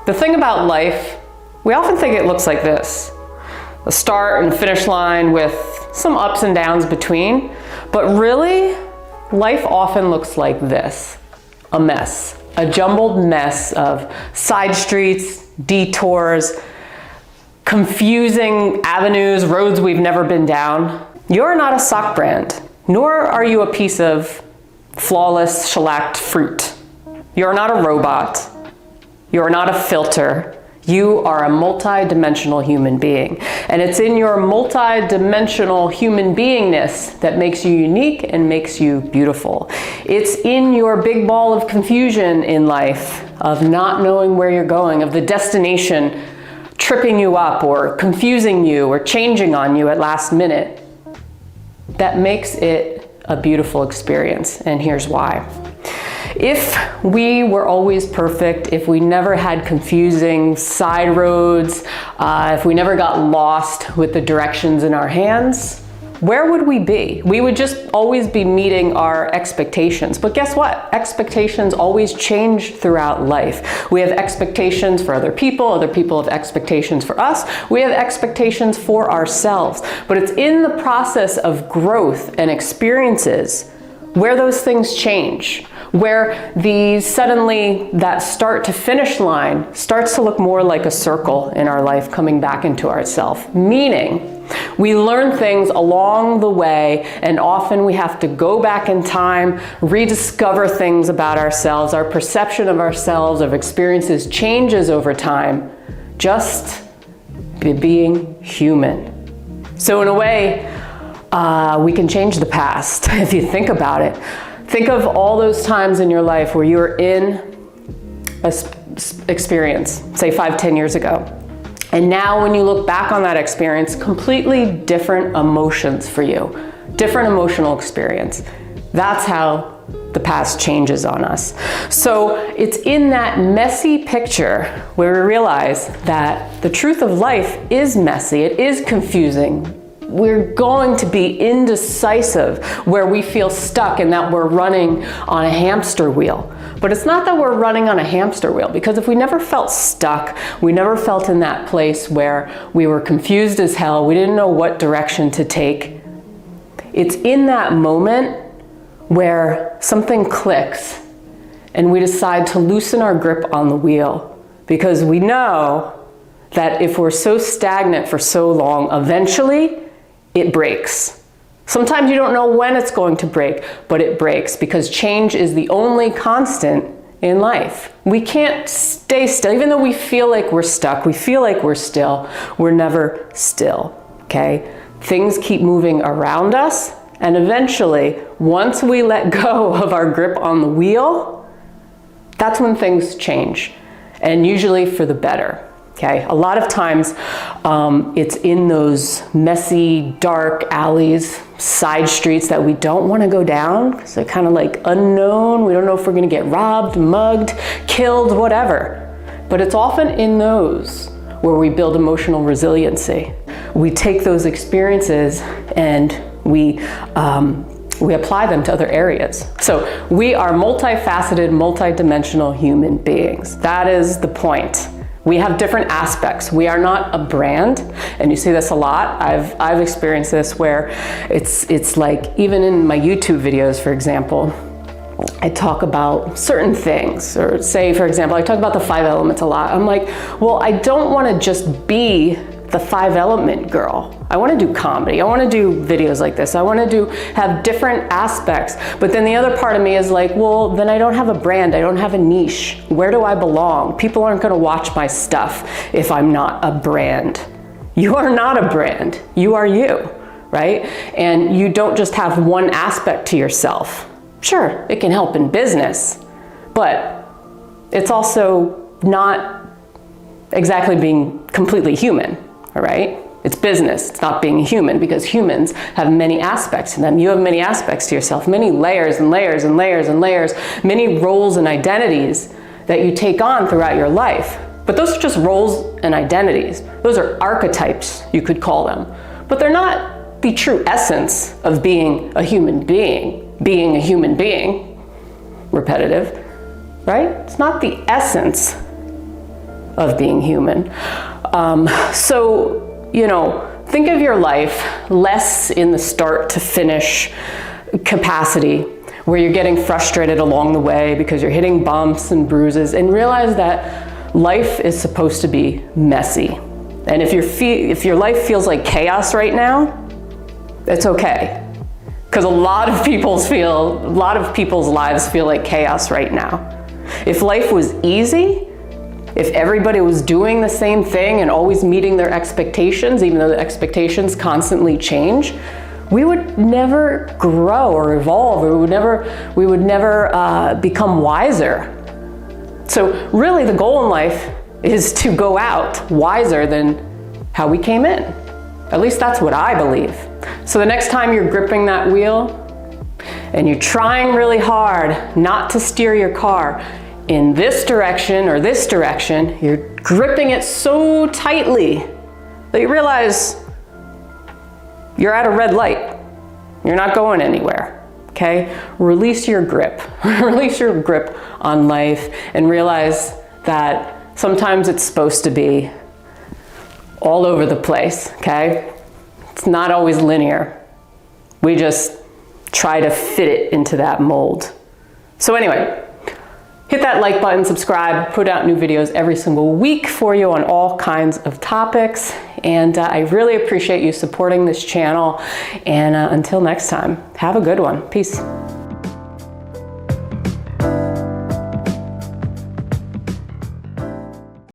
The thing about life, we often think it looks like this. A start and finish line with some ups and downs between, but really, life often looks like this. A mess, a jumbled mess of side streets, detours, confusing avenues, roads we've never been down. You're not a sock brand, nor are you a piece of flawless shellacked fruit. You're not a robot. You're not a filter. You are a multi-dimensional human being. And it's in your multi-dimensional human beingness that makes you unique and makes you beautiful. It's in your big ball of confusion in life, of not knowing where you're going, of the destination tripping you up or confusing you or changing on you at last minute, that makes it a beautiful experience. And here's why. If we were always perfect, if we never had confusing side roads, if we never got lost with the directions in our hands, where would we be? We would just always be meeting our expectations. But guess what? Expectations always change throughout life. We have expectations for other people have expectations for us, we have expectations for ourselves. But it's in the process of growth and experiences where those things change, where suddenly that start to finish line starts to look more like a circle in our life coming back into ourself. Meaning, we learn things along the way, and often we have to go back in time, rediscover things about ourselves. Our perception of ourselves, of experiences changes over time, just being human. So in a way, we can change the past if you think about it. Think of all those times in your life where you were in an experience, say 5-10 years ago. And now when you look back on that experience, completely different emotions for you, different emotional experience. That's how the past changes on us. So it's in that messy picture where we realize that the truth of life is messy, it is confusing. We're going to be indecisive, where we feel stuck and that we're running on a hamster wheel. But it's not that we're running on a hamster wheel, because if we never felt stuck, we never felt in that place where we were confused as hell, we didn't know what direction to take. It's in that moment where something clicks and we decide to loosen our grip on the wheel, because we know that if we're so stagnant for so long, eventually it breaks. Sometimes you don't know when it's going to break, but it breaks, because change is the only constant in life. We can't stay still. Even though we feel like we're stuck, we feel like we're still, we're never still, okay? Things keep moving around us, and eventually, once we let go of our grip on the wheel, that's when things change, and usually for the better. Okay, a lot of times it's in those messy, dark alleys, side streets that we don't want to go down, because they're kind of like unknown. We don't know if we're going to get robbed, mugged, killed, whatever. But it's often in those where we build emotional resiliency. We take those experiences and we apply them to other areas. So we are multifaceted, multidimensional human beings. That is the point. We have different aspects. We are not a brand, and you see this a lot. I've experienced this where it's like, even in my YouTube videos, for example, I talk about certain things, or say, for example, I talk about the 5 elements a lot. I'm like, well, I don't want to just be the 5 element girl. I want to do comedy. I want to do videos like this. I want to have different aspects. But then the other part of me is like, well, then I don't have a brand. I don't have a niche. Where do I belong? People aren't going to watch my stuff if I'm not a brand. You are not a brand. You are you, right? And you don't just have one aspect to yourself. Sure, it can help in business, but it's also not exactly being completely human, all right? It's business, it's not being human, because humans have many aspects to them. You have many aspects to yourself, many layers and layers and layers and layers, many roles and identities that you take on throughout your life. But those are just roles and identities. Those are archetypes, you could call them. But they're not the true essence of being a human being. Being a human being, repetitive, right? It's not the essence of being human. So, you know, think of your life less in the start to finish capacity, where you're getting frustrated along the way because you're hitting bumps and bruises, and realize that life is supposed to be messy. And if your life feels like chaos right now, it's okay. Because a lot of people's lives feel like chaos right now. If life was easy, if everybody was doing the same thing and always meeting their expectations, even though the expectations constantly change, we would never grow or evolve, or we would never become wiser. So really the goal in life is to go out wiser than how we came in. At least that's what I believe. So the next time you're gripping that wheel and you're trying really hard not to steer your car in this direction or this direction, you're gripping it so tightly that you realize you're at a red light. You're not going anywhere, okay? Release your grip. Release your grip on life and realize that sometimes it's supposed to be all over the place, okay? It's not always linear. We just try to fit it into that mold. So anyway, hit that like button, subscribe, put out new videos every single week for you on all kinds of topics. And I really appreciate you supporting this channel. And until next time, have a good one. Peace.